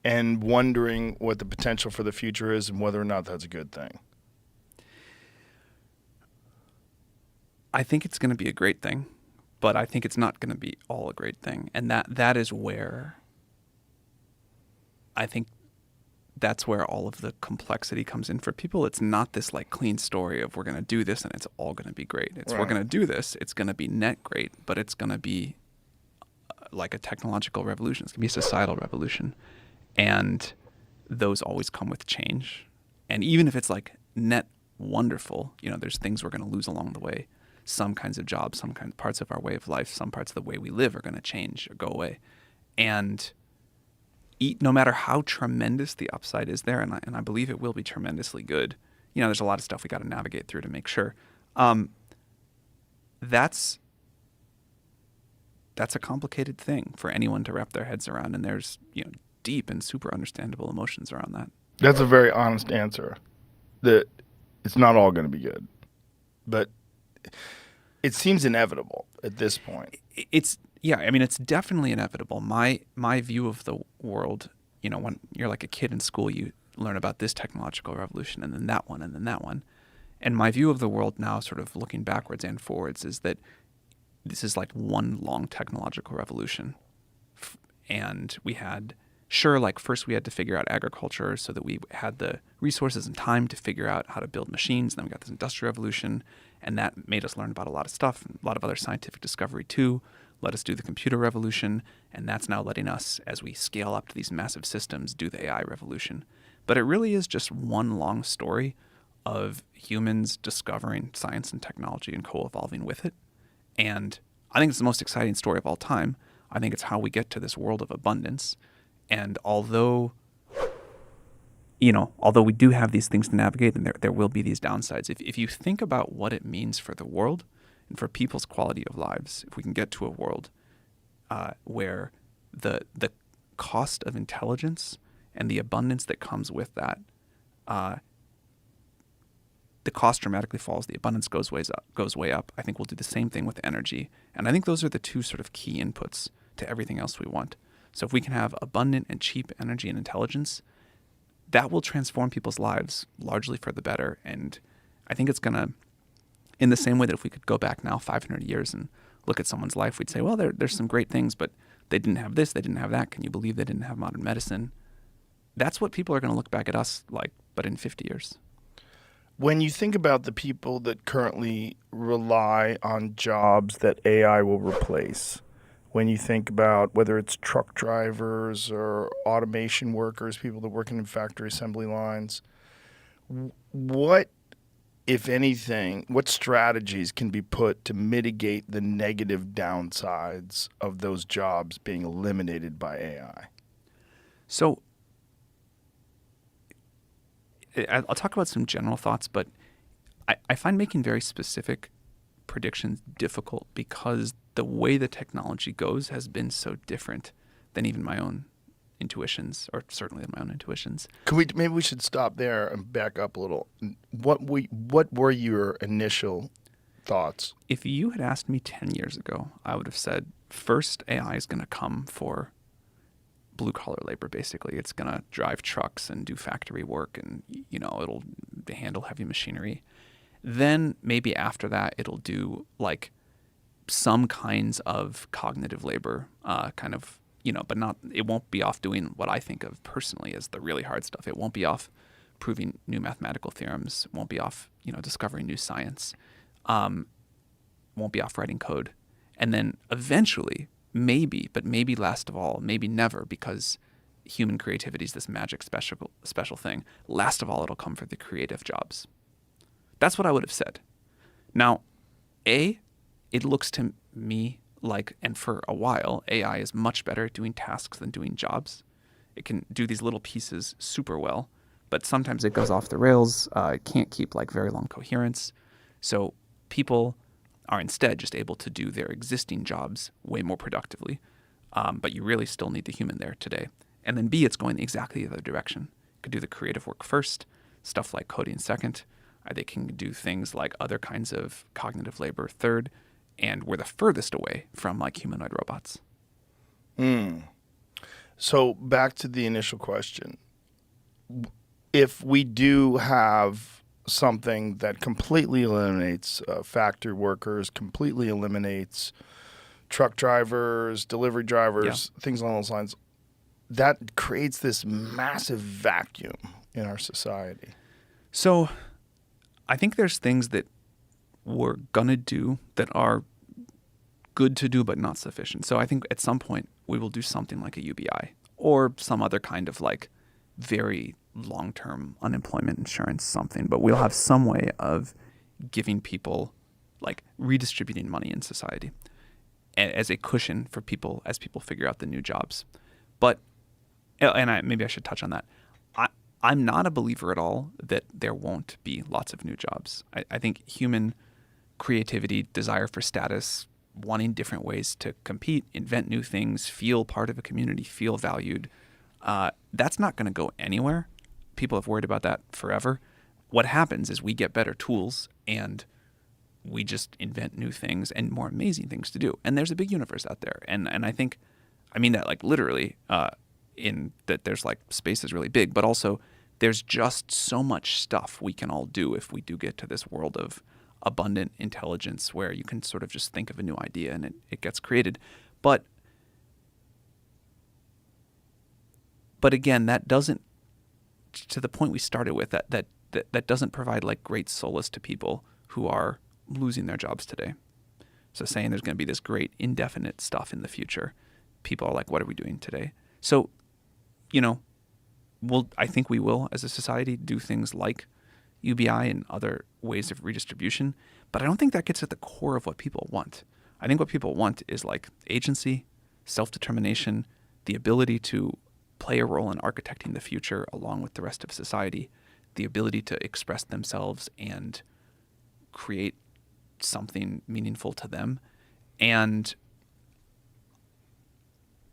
and wondering what the potential for the future is and whether or not that's a good thing? I think it's going to be a great thing, but I think it's not going to be all a great thing. And that is where I think that's where all of the complexity comes in for people. It's not this like clean story of we're going to do this and it's all going to be great. It's we're going to do this, it's going to be net great, but it's going to be like a technological revolution. It's going to be a societal revolution. And those always come with change. And even if it's like net wonderful, there's things we're going to lose along the way. Some kinds of jobs, some kind of parts of our way of life, some parts of the way we live are going to change or go away. And no matter how tremendous the upside is there, and I believe it will be tremendously good. There's a lot of stuff we got to navigate through to make sure. That's a complicated thing for anyone to wrap their heads around, and there's deep and super understandable emotions around that. That's a very honest answer. That it's not all going to be good, but it seems inevitable at this point. It's definitely inevitable. My view of the world, when you're like a kid in school, you learn about this technological revolution and then that one and then that one. And my view of the world now, sort of looking backwards and forwards, is that this is like one long technological revolution. And we had, first we had to figure out agriculture so that we had the resources and time to figure out how to build machines. And then we got this industrial revolution, and that made us learn about a lot of stuff, a lot of other scientific discovery too. Let us do the computer revolution, and that's now letting us, as we scale up to these massive systems, do the AI revolution. But it really is just one long story of humans discovering science and technology and co-evolving with it. And I think it's the most exciting story of all time. I think it's how we get to this world of abundance. And although we do have these things to navigate, and there will be these downsides. If you think about what it means for the world and for people's quality of lives, if we can get to a world where the cost of intelligence and the abundance that comes with that, the cost dramatically falls, the abundance goes way up. I think we'll do the same thing with energy. And I think those are the two sort of key inputs to everything else we want. So if we can have abundant and cheap energy and intelligence, that will transform people's lives largely for the better. And I think it's going to, in the same way that if we could go back now 500 years and look at someone's life, we'd say, well, there's some great things, but they didn't have this, they didn't have that. Can you believe they didn't have modern medicine? That's what people are going to look back at us like, but in 50 years. When you think about the people that currently rely on jobs that AI will replace, when you think about whether it's truck drivers or automation workers, people that work in factory assembly lines, what, if anything, what strategies can be put to mitigate the negative downsides of those jobs being eliminated by AI? So I'll talk about some general thoughts, but I find making very specific predictions difficult because the way the technology goes has been so different than even my own intuitions, or certainly my own intuitions. Maybe we should stop there and back up a little. What were your initial thoughts? If you had asked me 10 years ago, I would have said, first, AI is going to come for blue-collar labor, basically. It's going to drive trucks and do factory work, and it'll handle heavy machinery. Then maybe after that, it'll do like some kinds of cognitive labor, but not. It won't be off doing what I think of personally as the really hard stuff. It won't be off proving new mathematical theorems. It won't be off, discovering new science. Won't be off writing code. And then eventually, maybe last of all, maybe never, because human creativity is this magic special thing. Last of all, it'll come for the creative jobs. That's what I would have said. Now, it looks to me like, and for a while, AI is much better at doing tasks than doing jobs. It can do these little pieces super well, but sometimes it goes off the rails. It can't keep like very long coherence. So people are instead just able to do their existing jobs way more productively. But you really still need the human there today. And then B, it's going exactly the other direction. It could do the creative work first, stuff like coding second. They can do things like other kinds of cognitive labor third. And we're the furthest away from like humanoid robots. So back to the initial question. If we do have something that completely eliminates factory workers, completely eliminates truck drivers, delivery Yeah. drivers, things along those lines, that creates this massive vacuum in our society. So I think there's things that we're going to do that are good to do but not sufficient. So I think at some point we will do something like a UBI or some other kind of like very long-term unemployment insurance something, but we'll have some way of giving people like redistributing money in society as a cushion for people as people figure out the new jobs. But maybe I should touch on that. I'm not a believer at all that there won't be lots of new jobs. I think human creativity, desire for status, wanting different ways to compete, invent new things, feel part of a community, feel valued, that's not going to go anywhere. People have worried about that forever. What happens is we get better tools and we just invent new things and more amazing things to do. And there's a big universe out there. And I think, I mean that like literally in that there's like space is really big, but also there's just so much stuff we can all do if we do get to this world of abundant intelligence where you can sort of just think of a new idea and it gets created. But again, that doesn't, to the point we started with, that doesn't provide like great solace to people who are losing their jobs today. So saying there's going to be this great indefinite stuff in the future, people are like, what are we doing today? So, I think we will as a society do things like UBI and other ways of redistribution, but I don't think that gets at the core of what people want. I think what people want is like agency, self-determination, the ability to play a role in architecting the future along with the rest of society, the ability to express themselves and create something meaningful to them. And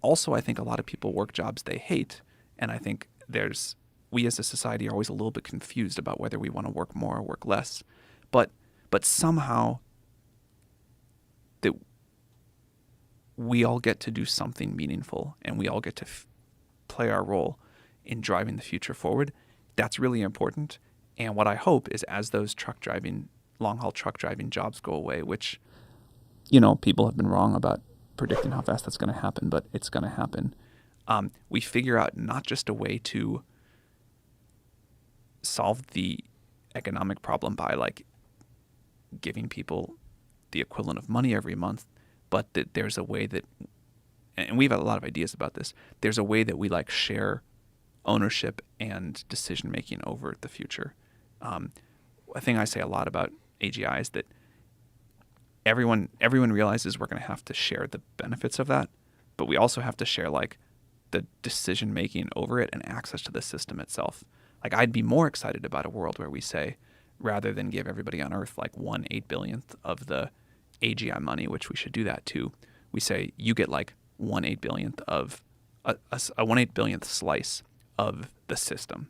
also, I think a lot of people work jobs they hate, and I think we as a society are always a little bit confused about whether we want to work more or work less. But somehow that we all get to do something meaningful and we all get to play our role in driving the future forward. That's really important. And what I hope is as those long-haul truck driving jobs go away, which, people have been wrong about predicting how fast that's going to happen, but it's going to happen. We figure out not just a way to solve the economic problem by like giving people the equivalent of money every month, but that there's a way that, and we've had a lot of ideas about this, there's a way that we like share ownership and decision making over the future. A thing I say a lot about AGI is that everyone realizes we're going to have to share the benefits of that, but we also have to share like the decision making over it and access to the system itself. Like I'd be more excited about a world where we say, rather than give everybody on Earth like 1/8 billionth of the AGI money, which we should do that too, we say you get like 1/8 billionth of a 1/8 billionth slice of the system.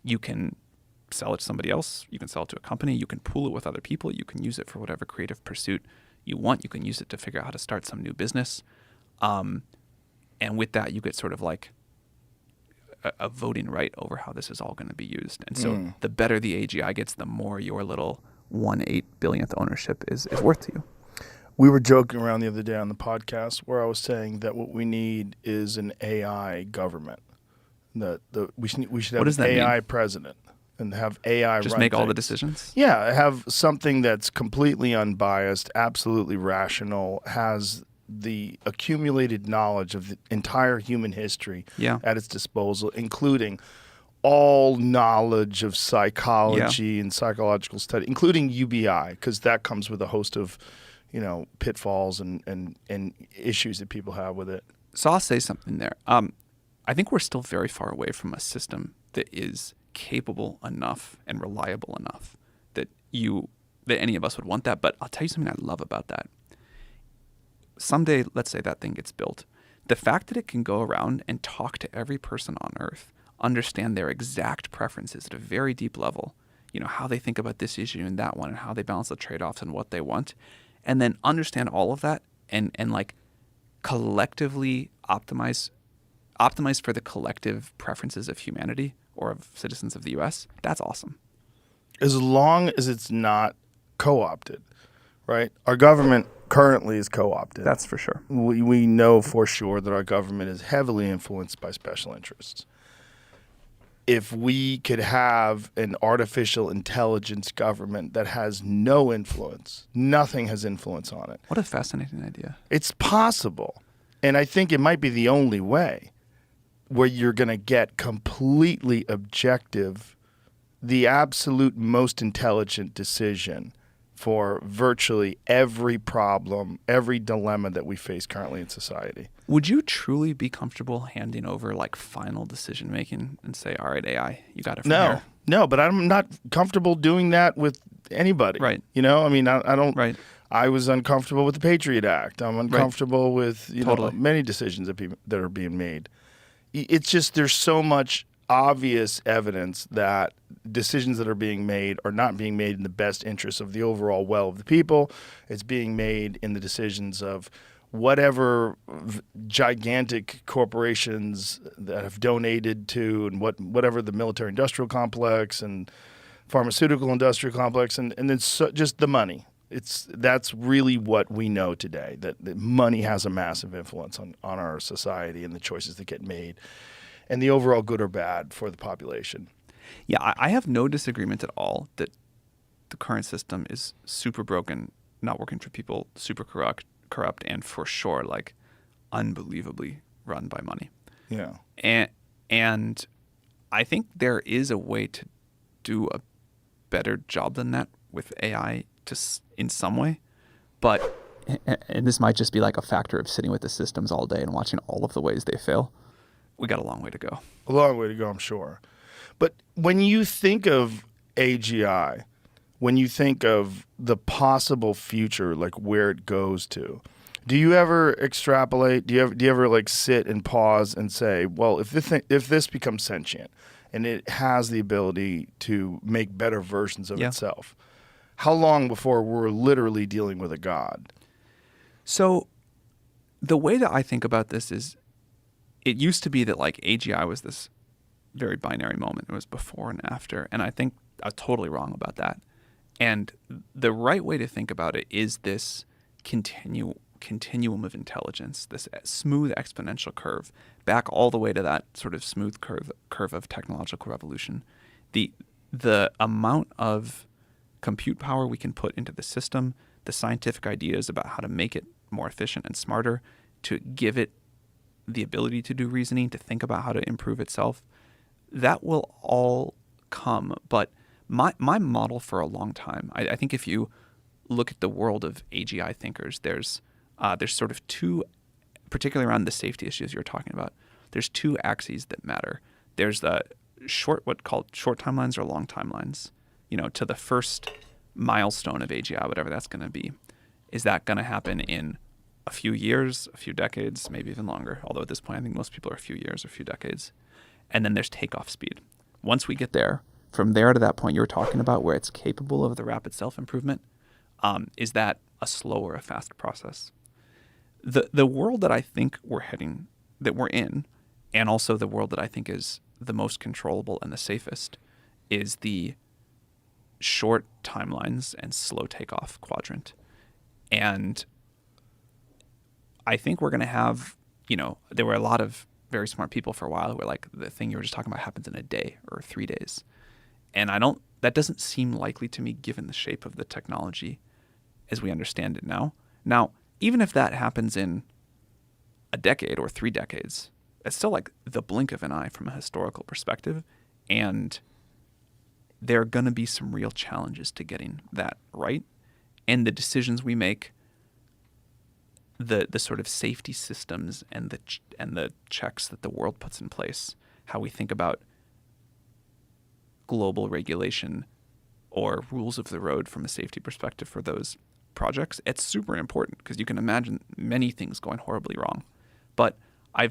You can sell it to somebody else. You can sell it to a company. You can pool it with other people. You can use it for whatever creative pursuit you want. You can use it to figure out how to start some new business. And with that, you get sort of like a voting right over how this is all going to be used. And so the better the AGI gets, the more your little 1/8 billionth ownership is worth to you. We were joking around the other day on the podcast where I was saying that what we need is an AI government. We should have an AI president and have AI just run make all the things. decisions. Yeah, have something that's completely unbiased, absolutely rational, has the accumulated knowledge of the entire human history at its disposal, including all knowledge of psychology and psychological study, including UBI, because that comes with a host of, pitfalls and issues that people have with it. So I'll say something there. I think we're still very far away from a system that is capable enough and reliable enough that any of us would want that. But I'll tell you something I love about that. Someday, let's say that thing gets built. The fact that it can go around and talk to every person on Earth, understand their exact preferences at a very deep level, how they think about this issue and that one and how they balance the trade-offs and what they want, and then understand all of that and like collectively optimize optimized for the collective preferences of humanity or of citizens of the U.S., that's awesome. As long as it's not co-opted, right? Our government currently is co-opted. That's for sure. We know for sure that our government is heavily influenced by special interests. If we could have an artificial intelligence government that has no influence, nothing has influence on it. What a fascinating idea. It's possible. And I think it might be the only way where you're going to get completely objective, the absolute most intelligent decision for virtually every problem, every dilemma that we face currently in society. Would you truly be comfortable handing over like final decision making and say, all right, AI, you got it from here? No, but I'm not comfortable doing that with anybody. Right. You know, I mean, I don't. Right. I was uncomfortable with the Patriot Act. I'm uncomfortable with Totally. many decisions that are being made. It's just there's so much obvious evidence that decisions that are being made are not being made in the best interest of the overall well of the people. It's being made in the decisions of whatever gigantic corporations that have donated to and whatever the military industrial complex and pharmaceutical industrial complex and then just the money. That's really what we know today, that money has a massive influence on our society and the choices that get made and the overall good or bad for the population. Yeah, I have no disagreement at all that the current system is super broken, not working for people, super corrupt, and for sure, like, unbelievably run by money. Yeah. And I think there is a way to do a better job than that with AI in some way. But, and this might just be like a factor of sitting with the systems all day and watching all of the ways they fail. We got a long way to go. A long way to go, I'm sure. But when you think of AGI, when you think of the possible future, like where it goes to, do you ever extrapolate? Do you ever like sit and pause and say, well, if this becomes sentient and it has the ability to make better versions of itself, how long before we're literally dealing with a god? So the way that I think about this is, it used to be that like AGI was this very binary moment. It was before and after. And I think I was totally wrong about that. And the right way to think about it is this continuum of intelligence, this smooth exponential curve, back all the way to that sort of smooth curve of technological revolution. The amount of compute power we can put into the system, the scientific ideas about how to make it more efficient and smarter, to give it the ability to do reasoning, to think about how to improve itself, that will all come. But my model for a long time, I think if you look at the world of AGI thinkers, there's sort of two, particularly around the safety issues you're talking about, there's two axes that matter. There's the what's called short timelines or long timelines, to the first milestone of AGI, whatever that's going to be. Is that going to happen in a few years, a few decades, maybe even longer? Although at this point, I think most people are a few years or a few decades. And then there's takeoff speed. Once we get there, from there to that point you were talking about where it's capable of the rapid self-improvement, is that a slow or a fast process? The world that I think we're in, and also the world that I think is the most controllable and the safest, is the short timelines and slow takeoff quadrant. And I think we're going to have, there were a lot of very smart people for a while who were like, the thing you were just talking about happens in a day or 3 days. And that doesn't seem likely to me given the shape of the technology as we understand it now. Now, even if that happens in a decade or 3 decades, it's still like the blink of an eye from a historical perspective. And there are going to be some real challenges to getting that right. And the decisions we make, the sort of safety systems and the checks that the world puts in place, how we think about global regulation or rules of the road from a safety perspective for those projects, it's super important because you can imagine many things going horribly wrong. But I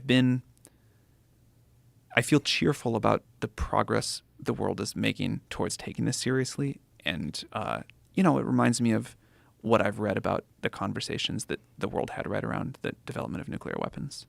feel cheerful about the progress the world is making towards taking this seriously. And, it reminds me of what I've read about the conversations that the world had right around the development of nuclear weapons.